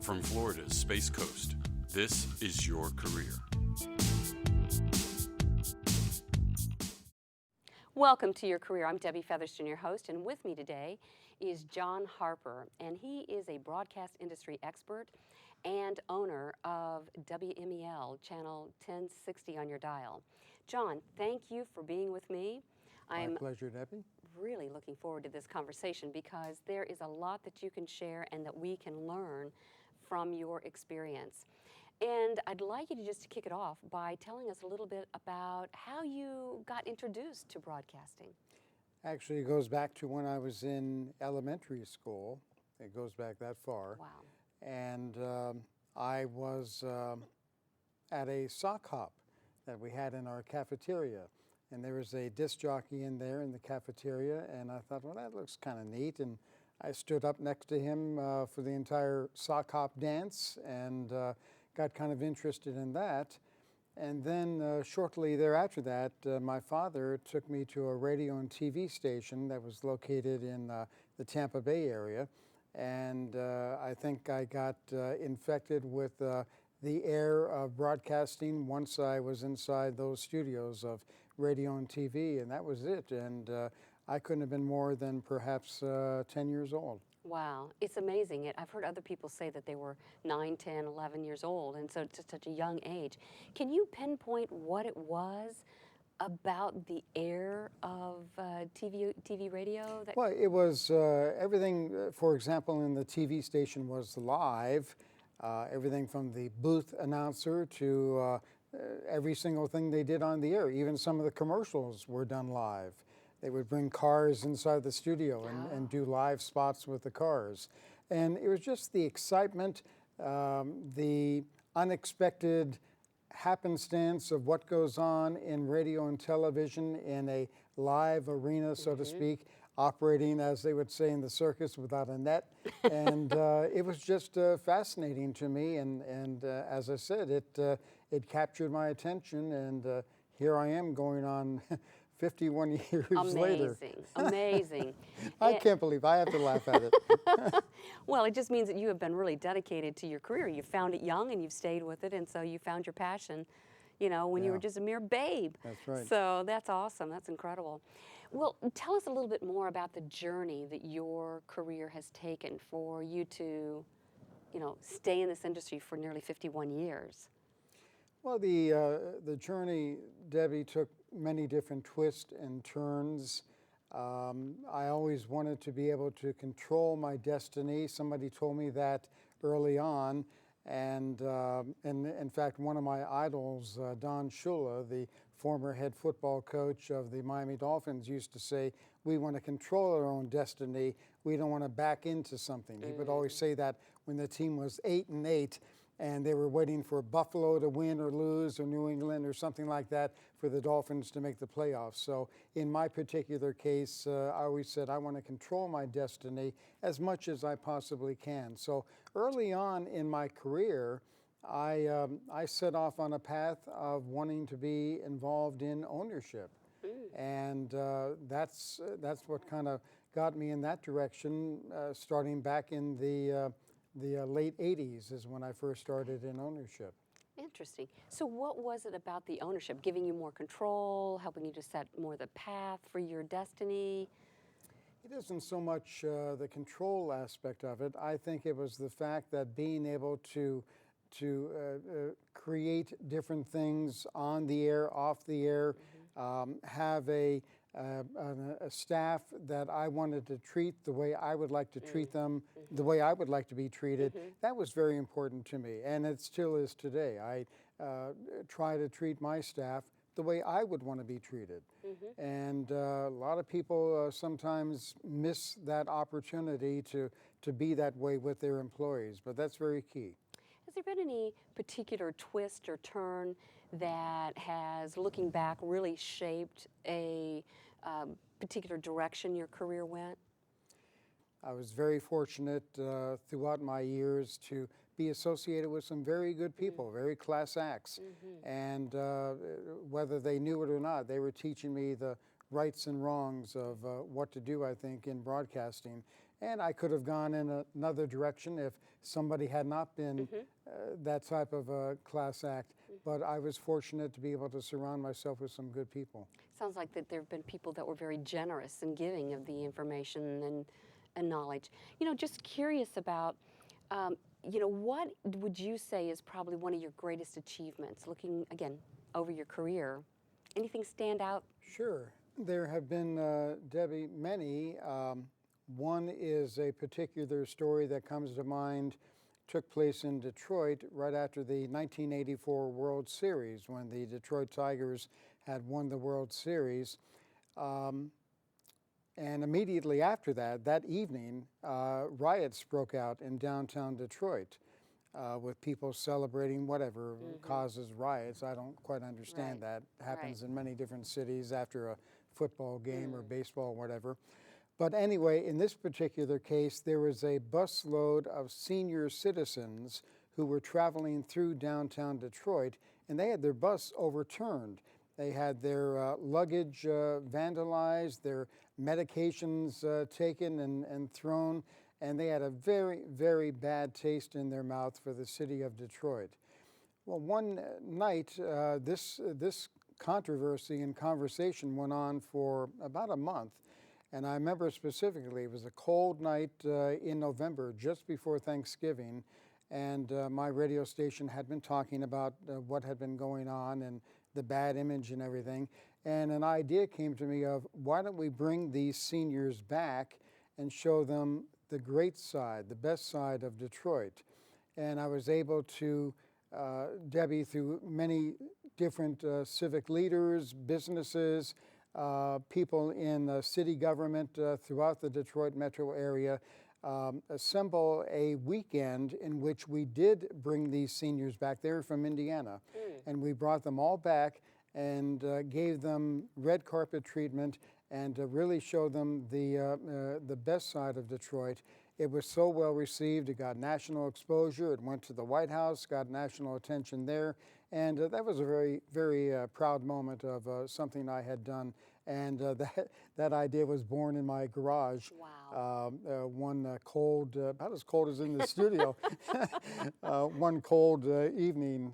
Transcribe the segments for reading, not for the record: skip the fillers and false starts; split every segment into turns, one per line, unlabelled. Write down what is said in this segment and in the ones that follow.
From Florida's Space Coast, this is Your Career.
Welcome to Your Career. I'm Debbie Featherston, your host, and with me today is John Harper, and he is a broadcast industry expert and owner of WMEL, channel 1060 on your dial. John, thank you for being with me.
My pleasure, Debbie.
Really looking forward to this conversation because there is a lot that you can share and that we can learn from your experience. And I'd like you to just kick it off by telling us a little bit about how you got introduced to broadcasting.
Actually, it goes back to when I was in elementary school. It goes back that far.
Wow.
And I was at a sock hop that we had in our cafeteria. And there was a disc jockey in there in the cafeteria, and I thought, well, that looks kind of neat. And I stood up next to him for the entire sock hop dance and got kind of interested in that. And then shortly thereafter that, my father took me to a radio and TV station that was located in the Tampa Bay area. And I think I got infected with the air of broadcasting once I was inside those studios of radio and TV, and that was it. And I couldn't have been more than perhaps 10 years old.
Wow, it's amazing. I've heard other people say that they were 9, 10, 11 years old, and so it's such a young age. Can you pinpoint what it was about the air of TV radio?
Well, it was everything, for example, in the TV station was live, everything from the booth announcer to every single thing they did on the air. Even some of the commercials were done live. They would bring cars inside the studio and do live spots with the cars. And it was just the excitement, the unexpected happenstance of what goes on in radio and television in a live arena, so to speak, operating, as they would say in the circus, without a net. And it was just fascinating to me. And as I said, it captured my attention. And here I am going on 51 years later.
Amazing.
I can't believe I have to laugh at it.
Well, it just means that you have been really dedicated to your career. You found it young and you've stayed with it, and so you found your passion, you know, when you were just a mere babe.
That's right.
So that's awesome. That's incredible. Well, tell us a little bit more about the journey that your career has taken for you to, you know, stay in this industry for nearly 51 years.
Well, the journey, Debbie, took many different twists and turns. I always wanted to be able to control my destiny. Somebody told me that early on. And in fact, one of my idols, Don Shula, the former head football coach of the Miami Dolphins, used to say, we want to control our own destiny. We don't want to back into something. He would always say that when the team was 8-8, and they were waiting for Buffalo to win or lose, or New England or something like that, for the Dolphins to make the playoffs. So in my particular case, I always said I want to control my destiny as much as I possibly can. So early on in my career, I set off on a path of wanting to be involved in ownership. And that's what kind of got me in that direction, starting back in the late 80s is when I first started in ownership.
Interesting. So what was it about the ownership, giving you more control, helping you to set more the path for your destiny?
It isn't so much the control aspect of it. I think it was the fact that being able to create different things on the air, off the air, have a staff that I wanted to treat the way I would like to treat them, the way I would like to be treated. That was very important to me, and it still is today. I try to treat my staff the way I would want to be treated. And a lot of people sometimes miss that opportunity to be that way with their employees, but that's very key.
Has there been any particular twist or turn that has, looking back, really shaped a particular direction your career went?
I was very fortunate throughout my years to be associated with some very good people, very class acts. And whether they knew it or not, they were teaching me the rights and wrongs of what to do, I think, in broadcasting. And I could have gone in another direction if somebody had not been that type of a class act. But I was fortunate to be able to surround myself with some good people.
Sounds like that there have been people that were very generous in giving of the information and knowledge. You know, just curious about, you know, what would you say is probably one of your greatest achievements, looking, again, over your career? Anything stand out?
Sure. There have been, Debbie, many. One is a particular story that comes to mind, took place in Detroit right after the 1984 World Series, when the Detroit Tigers had won the World Series. And immediately after that, that evening, riots broke out in downtown Detroit with people celebrating whatever causes riots. I don't quite understand that. Happens in many different cities after a football game or baseball or whatever. But anyway, in this particular case, there was a busload of senior citizens who were traveling through downtown Detroit, and they had their bus overturned. They had their luggage vandalized, their medications taken and thrown, and they had a very, very bad taste in their mouth for the city of Detroit. Well, one night, this controversy and conversation went on for about a month. And I remember specifically, it was a cold night in November, just before Thanksgiving, and my radio station had been talking about what had been going on and the bad image and everything. And an idea came to me of, why don't we bring these seniors back and show them the great side, the best side of Detroit? And I was able to, Debbie, through many different civic leaders, businesses, people in city government throughout the Detroit metro area, assemble a weekend in which we did bring these seniors back. They were from Indiana. And we brought them all back and gave them red carpet treatment and really showed them the best side of Detroit. It was so well received. It got national exposure. It went to the White House, got national attention there. And that was a very, very proud moment of something I had done. And that idea was born in my garage.
Wow.
One cold, about as cold as in the studio, one cold evening,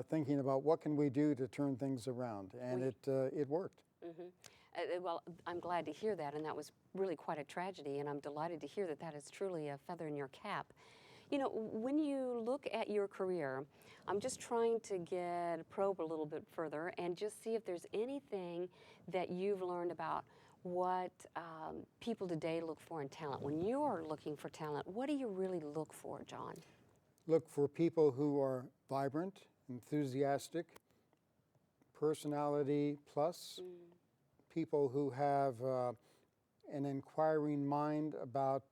thinking about what can we do to turn things around. And it worked.
Well, I'm glad to hear that, and that was really quite a tragedy, and I'm delighted to hear that that is truly a feather in your cap. You know, when you look at your career, I'm just trying to probe a little bit further and just see if there's anything that you've learned about what people today look for in talent. When you're looking for talent, what do you really look for, John?
Look for people who are vibrant, enthusiastic, personality plus, people who have an inquiring mind about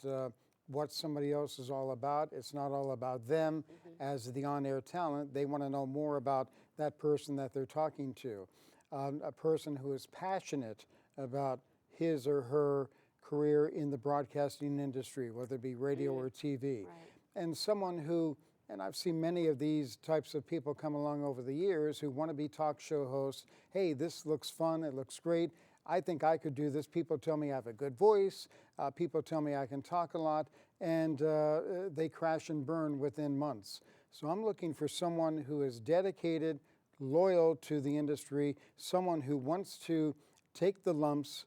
what somebody else is all about. It's not all about them as the on-air talent. They want to know more about that person that they're talking to. A person who is passionate about his or her career in the broadcasting industry, whether it be radio or TV.
Right.
And someone who, and I've seen many of these types of people come along over the years who want to be talk show hosts. Hey, this looks fun, it looks great. I think I could do this. People tell me I have a good voice. People tell me I can talk a lot, and they crash and burn within months. So I'm looking for someone who is dedicated, loyal to the industry, someone who wants to take the lumps,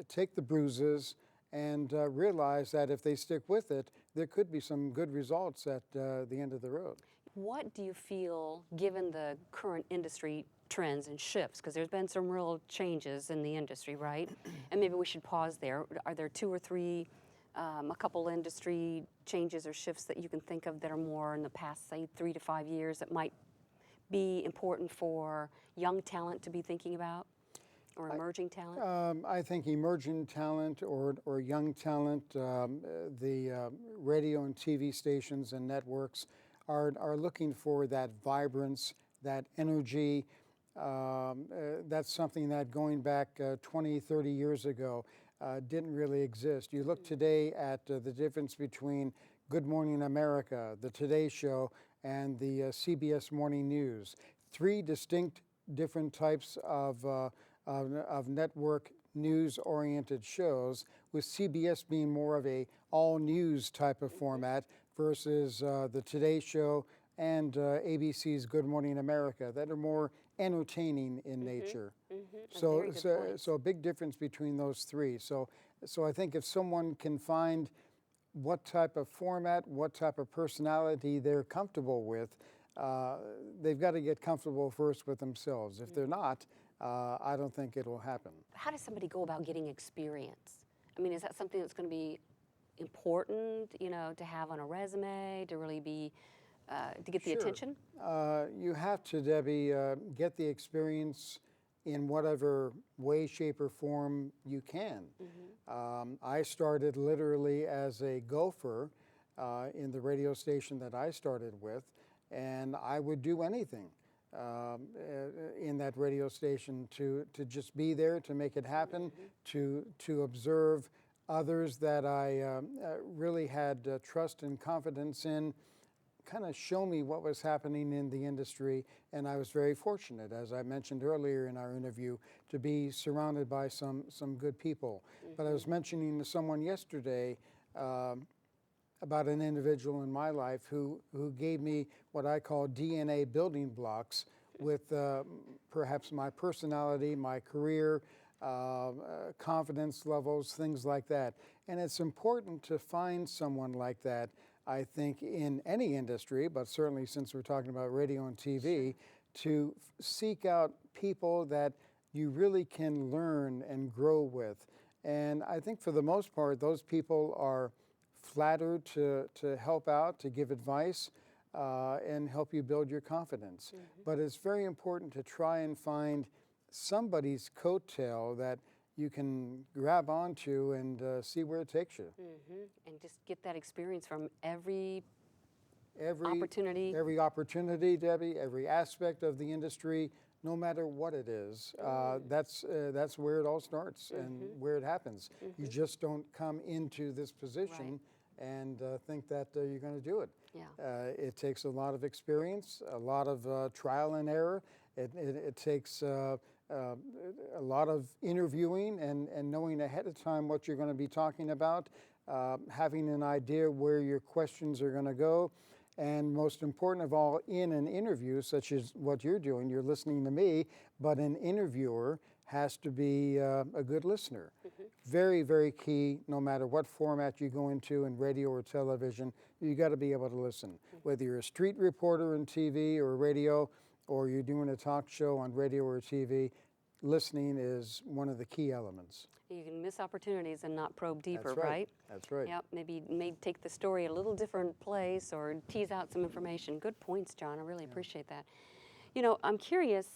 take the bruises, and realize that if they stick with it, there could be some good results at the end of the road.
What do you feel, given the current industry trends and shifts, because there's been some real changes in the industry, right? And maybe we should pause there. Are there two or three, a couple industry changes or shifts that you can think of that are more in the past, say, 3 to 5 years that might be important for young talent to be thinking about, or emerging talent?
I think emerging talent or young talent, the radio and TV stations and networks are looking for that vibrance, that energy. That's something that going back 20, 30 years ago, didn't really exist. You look today at the difference between Good Morning America, the Today Show, and the CBS Morning News. Three distinct different types of network news-oriented shows, with CBS being more of a all-news type of format versus the Today Show and ABC's Good Morning America that are more entertaining in nature. So a big difference between those three. So I think if someone can find what type of format, what type of personality they're comfortable with, they've got to get comfortable first with themselves. If they're not, I don't think it'll happen.
How does somebody go about getting experience? I mean, is that something that's going to be important, you know, to have on a resume, to really be, to get the attention?
You have to, Debbie, get the experience in whatever way, shape, or form you can. I started literally as a gopher in the radio station that I started with, and I would do anything in that radio station to just be there, to make it happen, to observe others that I really had trust and confidence in, kind of show me what was happening in the industry. And I was very fortunate, as I mentioned earlier in our interview, to be surrounded by some good people. But I was mentioning to someone yesterday about an individual in my life who gave me what I call DNA building blocks with perhaps my personality, my career, confidence levels, things like that. And it's important to find someone like that, I think, in any industry, but certainly since we're talking about radio and TV, to seek out people that you really can learn and grow with. And I think for the most part, those people are flattered to help out, to give advice, and help you build your confidence. But it's very important to try and find somebody's coattail that you can grab onto and see where it takes you.
And just get that experience from every opportunity.
Every opportunity, Debbie, every aspect of the industry, no matter what it is. That's where it all starts and where it happens. You just don't come into this position and think that you're going to do it. It takes a lot of experience, a lot of trial and error. It takes a lot of interviewing and knowing ahead of time what you're going to be talking about, having an idea where your questions are going to go, and most important of all, in an interview, such as what you're doing, you're listening to me, but an interviewer has to be a good listener. Very, very key, no matter what format you go into in radio or television, you got to be able to listen. Whether you're a street reporter in TV or radio, or you're doing a talk show on radio or TV, listening is one of the key elements.
You can miss opportunities and not probe deeper,
That's right? That's right.
Yep, maybe take the story a little different place or tease out some information. Good points, John. I really appreciate that. You know, I'm curious,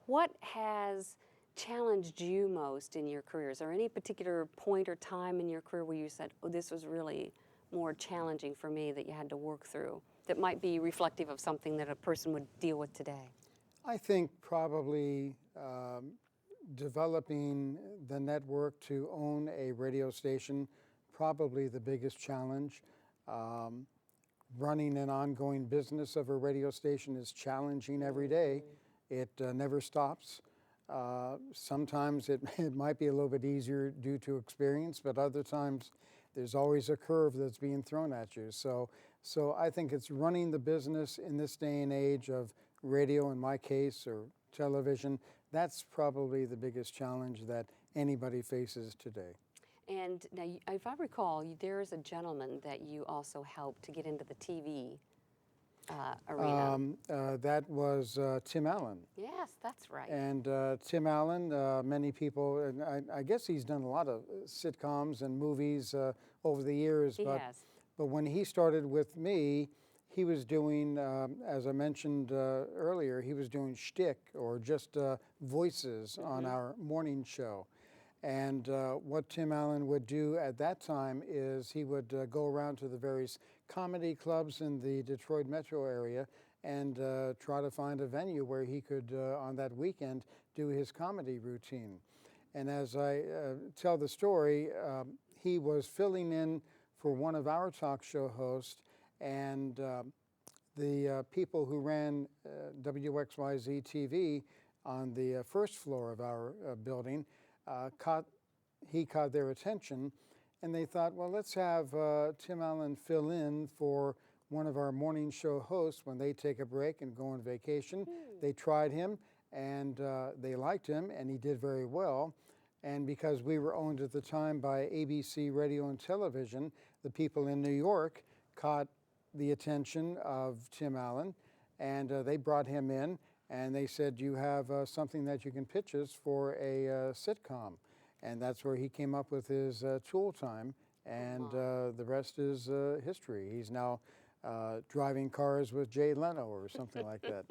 what has challenged you most in your career? Is there any particular point or time in your career where you said, oh, this was really more challenging for me that you had to work through, that might be reflective of something that a person would deal with today?
I think probably developing the network to own a radio station, probably the biggest challenge. Running an ongoing business of a radio station is challenging every day. It never stops. Sometimes it might be a little bit easier due to experience, but other times there's always a curve that's being thrown at you. So I think it's running the business in this day and age of radio, in my case, or television. That's probably the biggest challenge that anybody faces today.
And now, if I recall, there's a gentleman that you also helped to get into the TV arena.
That was Tim Allen.
Yes, that's right.
And Tim Allen, many people, and I guess he's done a lot of sitcoms and movies over the years.
He has.
But when he started with me, he was doing, as I mentioned earlier, he was doing shtick or just voices on our morning show. And what Tim Allen would do at that time is he would go around to the various comedy clubs in the Detroit metro area and try to find a venue where he could, on that weekend, do his comedy routine. And as I tell the story, he was filling in for one of our talk show hosts, and the people who ran WXYZ TV on the first floor of our building caught their attention, and they thought, well, let's have Tim Allen fill in for one of our morning show hosts when they take a break and go on vacation. They tried him, and they liked him, and he did very well. And because we were owned at the time by ABC Radio and Television, the people in New York caught the attention of Tim Allen, and they brought him in, and they said, you have something that you can pitch us for a sitcom. And that's where he came up with his Tool Time, and the rest is history. He's now driving cars with Jay Leno or something like that.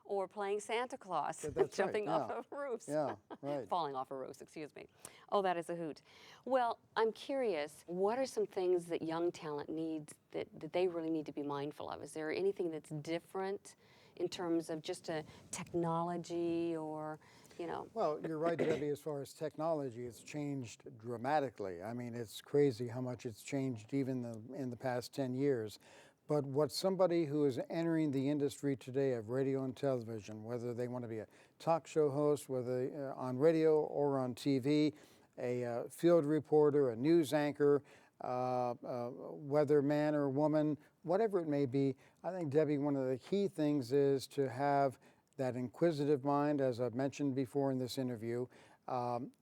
Or playing Santa Claus,
That's
jumping
right,
off of roofs.
Yeah, right.
Falling off of roofs, excuse me. Oh, that is a hoot. Well, I'm curious, what are some things that young talent needs that they really need to be mindful of? Is there anything that's different in terms of just a technology or, you know?
Well, you're right, Debbie, as far as technology, it's changed dramatically. I mean, it's crazy how much it's changed even in the past 10 years. But what somebody who is entering the industry today of radio and television, whether they want to be a talk show host, whether on radio or on TV, a field reporter, a news anchor, whether man or woman, whatever it may be, I think, Debbie, one of the key things is to have that inquisitive mind, as I've mentioned before in this interview.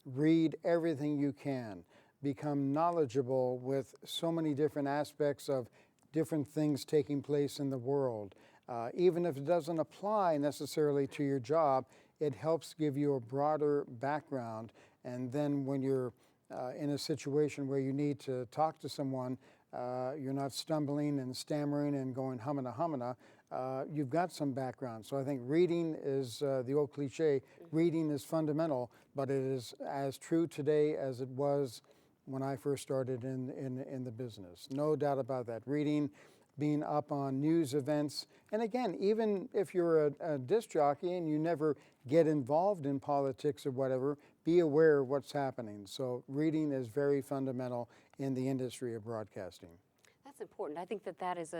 Read everything you can. Become knowledgeable with so many different aspects of different things taking place in the world. Even if it doesn't apply necessarily to your job, it helps give you a broader background. And then when you're in a situation where you need to talk to someone, you're not stumbling and stammering and going humana humana. You've got some background. So I think reading is the old cliche, reading is fundamental, but it is as true today as it was when I first started in the business. No doubt about that. Reading, being up on news events, and again, even if you're a disc jockey and you never get involved in politics or whatever, be aware of what's happening. So reading is very fundamental in the industry of broadcasting.
That's important. I think that is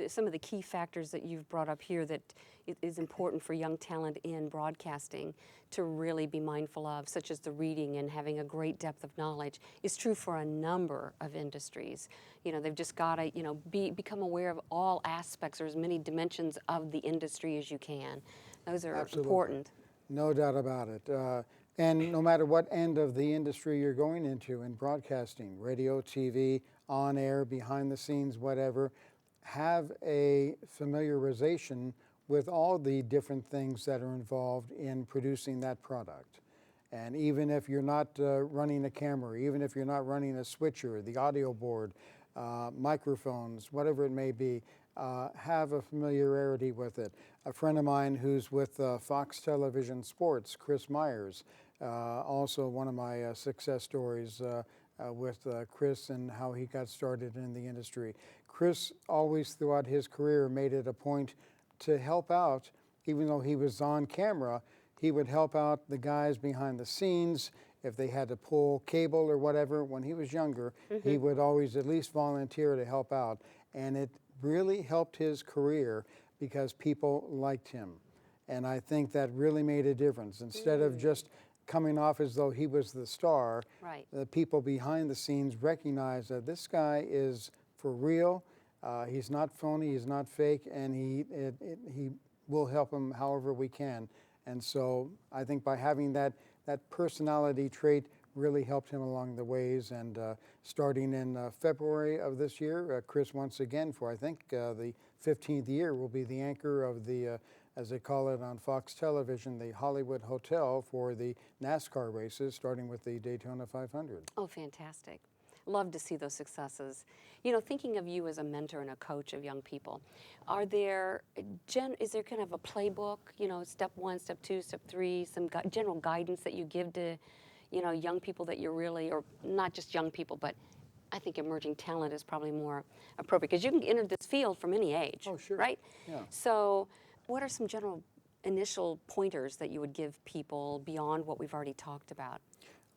some of the key factors that you've brought up here that it is important for young talent in broadcasting to really be mindful of, such as the reading and having a great depth of knowledge, is true for a number of industries. You know, they've just got to, you know, become aware of all aspects or as many dimensions of the industry as you can. Those are important.
No doubt about it. And no matter what end of the industry you're going into in broadcasting, radio, TV, on air, behind the scenes, whatever, have a familiarization with all the different things that are involved in producing that product. And even if you're not running a camera, even if you're not running a switcher, the audio board, microphones, whatever it may be, have a familiarity with it. A friend of mine who's with Fox Television Sports, Chris Myers, also one of my success stories with Chris and how he got started in the industry. Chris always throughout his career made it a point to help out, even though he was on camera, he would help out the guys behind the scenes. If they had to pull cable or whatever, when he was younger, he would always at least volunteer to help out. And it really helped his career because people liked him. And I think that really made a difference. Instead of just coming off as though he was the star,
right,
the people behind the scenes recognize that this guy is for real. He's not phony, he's not fake, and he will help him however we can. And so I think by having that personality trait really helped him along the ways. And starting in February of this year, Chris once again for I think the 15th year will be the anchor of the as they call it on Fox Television, the Hollywood Hotel for the NASCAR races, starting with the Daytona 500.
Oh, fantastic. Love to see those successes. You know, thinking of you as a mentor and a coach of young people, is there kind of a playbook, you know, step 1, step 2, step 3, some general guidance that you give to, you know, young people that you're really, or not just young people, but I think emerging talent is probably more appropriate because you can enter this field from any age,
oh, sure,
right?
Yeah.
So what are some general initial pointers that you would give people beyond what we've already talked about?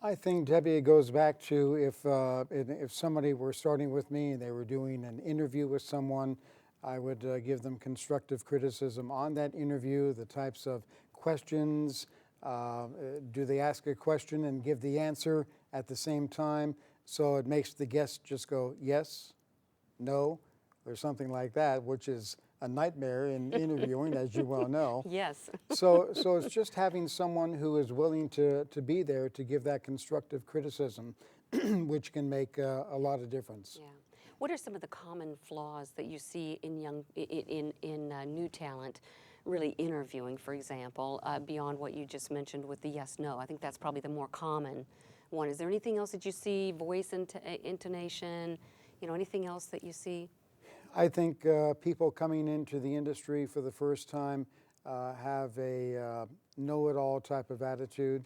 I think, Debbie, it goes back to if somebody were starting with me and they were doing an interview with someone, I would give them constructive criticism on that interview, the types of questions. Do they ask a question and give the answer at the same time? So it makes the guest just go yes, no, or something like that, which is a nightmare in interviewing, as you well know.
Yes.
So it's just having someone who is willing to be there to give that constructive criticism, which can make a lot of difference.
Yeah. What are some of the common flaws that you see in new talent really interviewing, for example, beyond what you just mentioned with the yes/no? I think that's probably the more common one. Is there anything else that you see? Voice intonation, anything else that you see?
I think people coming into the industry for the first time have a know-it-all type of attitude,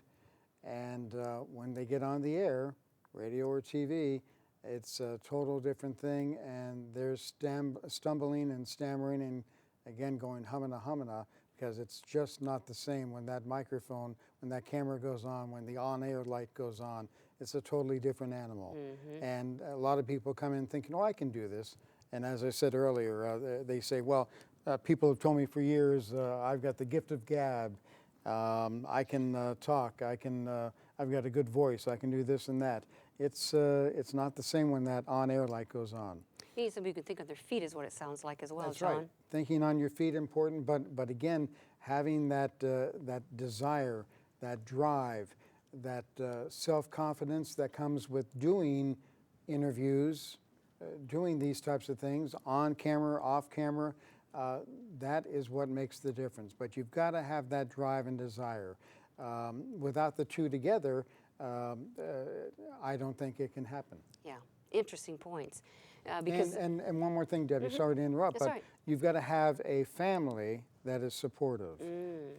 and when they get on the air, radio or TV, it's a total different thing, and they're stumbling and stammering and again going humana, because it's just not the same when that microphone, when that camera goes on, when the on-air light goes on. It's a totally different animal. Mm-hmm. And a lot of people come in thinking, oh, I can do this. And as I said earlier, they say, well, people have told me for years, I've got the gift of gab. I can talk. I've got a good voice. I can do this and that. It's not the same when that on-air light goes on.
You need somebody who can think on their feet is what it sounds like as well,
That's
John.
right. Thinking on your feet important, but again, having that desire, that drive, that self-confidence that comes with doing interviews, doing these types of things on camera, off camera, that is what makes the difference. But you've got to have that drive and desire. Without the two together, I don't think it can happen.
Yeah, interesting points. Because
and one more thing, Debbie,
mm-hmm.
sorry to interrupt,
That's
but
right.
You've got to have a family that is supportive.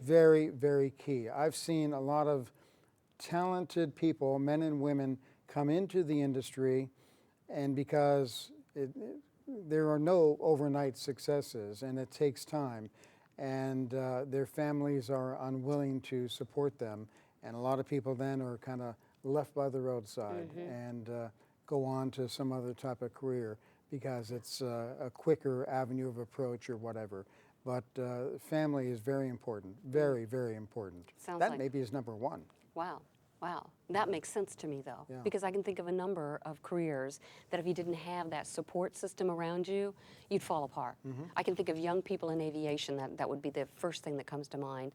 Very, very key. I've seen a lot of talented people, men and women, come into the industry, and because there are no overnight successes, and it takes time, and their families are unwilling to support them, and a lot of people then are kind of left by the roadside and go on to some other type of career because it's a quicker avenue of approach or whatever. But family is very important, very, very important.
Sounds
that
like
maybe is number one.
Wow. Wow. That makes sense to me, though,
Yeah.
because I can think of a number of careers that if you didn't have that support system around you, you'd fall apart. I can think of young people in aviation, that would be the first thing that comes to mind.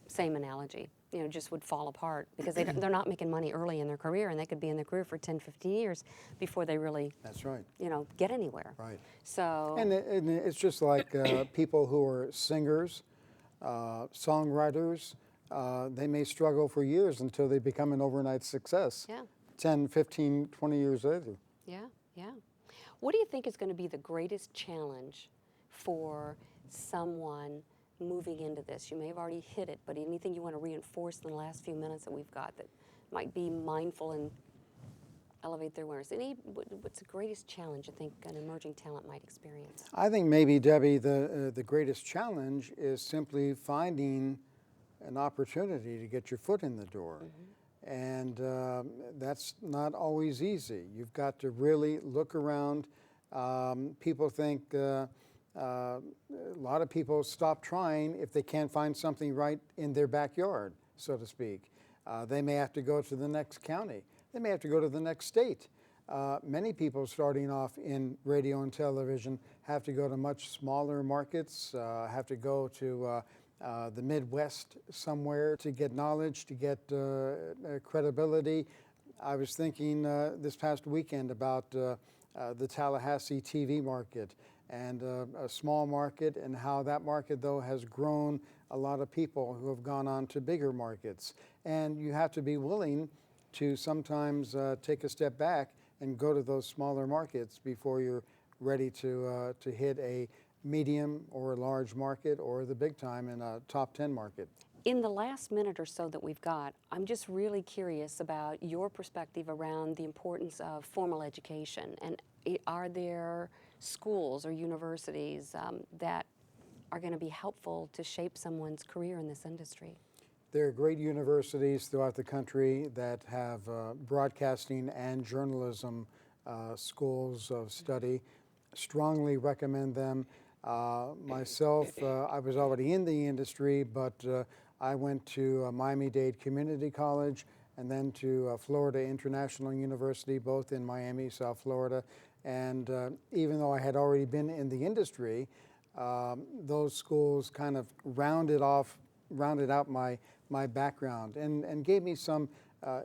Same analogy, just would fall apart because they're not making money early in their career, and they could be in their career for 10, 15 years before they really,
That's right.
Get anywhere.
Right.
So.
And it's just like people who are singers, songwriters, they may struggle for years until they become an overnight success.
Yeah.
10, 15, 20 years later.
Yeah, yeah. What do you think is going to be the greatest challenge for someone moving into this? You may have already hit it, but anything you want to reinforce in the last few minutes that we've got that might be mindful and elevate their awareness? What's the greatest challenge you think an emerging talent might experience?
I think maybe, Debbie, the greatest challenge is simply finding an opportunity to get your foot in the door. And that's not always easy. You've got to really look around. People think, a lot of people stop trying if they can't find something right in their backyard, so to speak. They may have to go to the next county. They may have to go to the next state. Many people starting off in radio and television have to go to much smaller markets, have to go to the Midwest somewhere to get knowledge, to get credibility. I was thinking this past weekend about the Tallahassee TV market and a small market, and how that market, though, has grown a lot of people who have gone on to bigger markets. And you have to be willing to sometimes take a step back and go to those smaller markets before you're ready to hit a medium or a large market or the big time in a top 10 market.
In the last minute or so that we've got, I'm just really curious about your perspective around the importance of formal education. And are there schools or universities that are going to be helpful to shape someone's career in this industry?
There are great universities throughout the country that have broadcasting and journalism schools of study. Strongly recommend them. Myself, I was already in the industry, but I went to Miami-Dade Community College and then to Florida International University, both in Miami, South Florida. And even though I had already been in the industry, those schools kind of rounded out my background and gave me some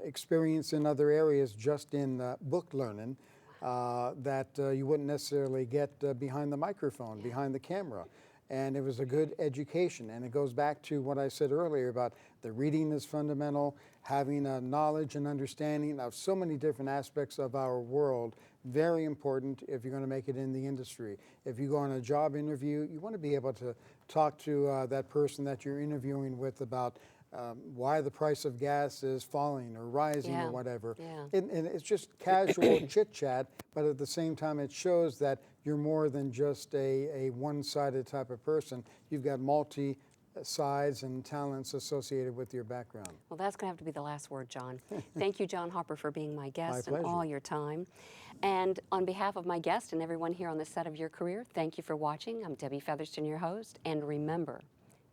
experience in other areas just in book learning that you wouldn't necessarily get behind the microphone, behind the camera. And it was a good education. And it goes back to what I said earlier about the reading is fundamental, having a knowledge and understanding of so many different aspects of our world, very important if you're going to make it in the industry. If you go on a job interview, you want to be able to talk to that person that you're interviewing with about why the price of gas is falling or rising or whatever. And it's just casual chit chat, but at the same time it shows that you're more than just a one-sided type of person. You've got multi-sides and talents associated with your background.
Well, that's going to have to be the last word, John. Thank you, John Harper, for being my guest and all your time. And on behalf of my guest and everyone here on the set of Your Career, thank you for watching. I'm Debbie Featherston, your host. And remember,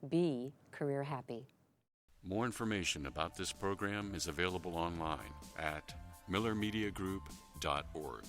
be career happy.
More information about this program is available online at millermediagroup.org.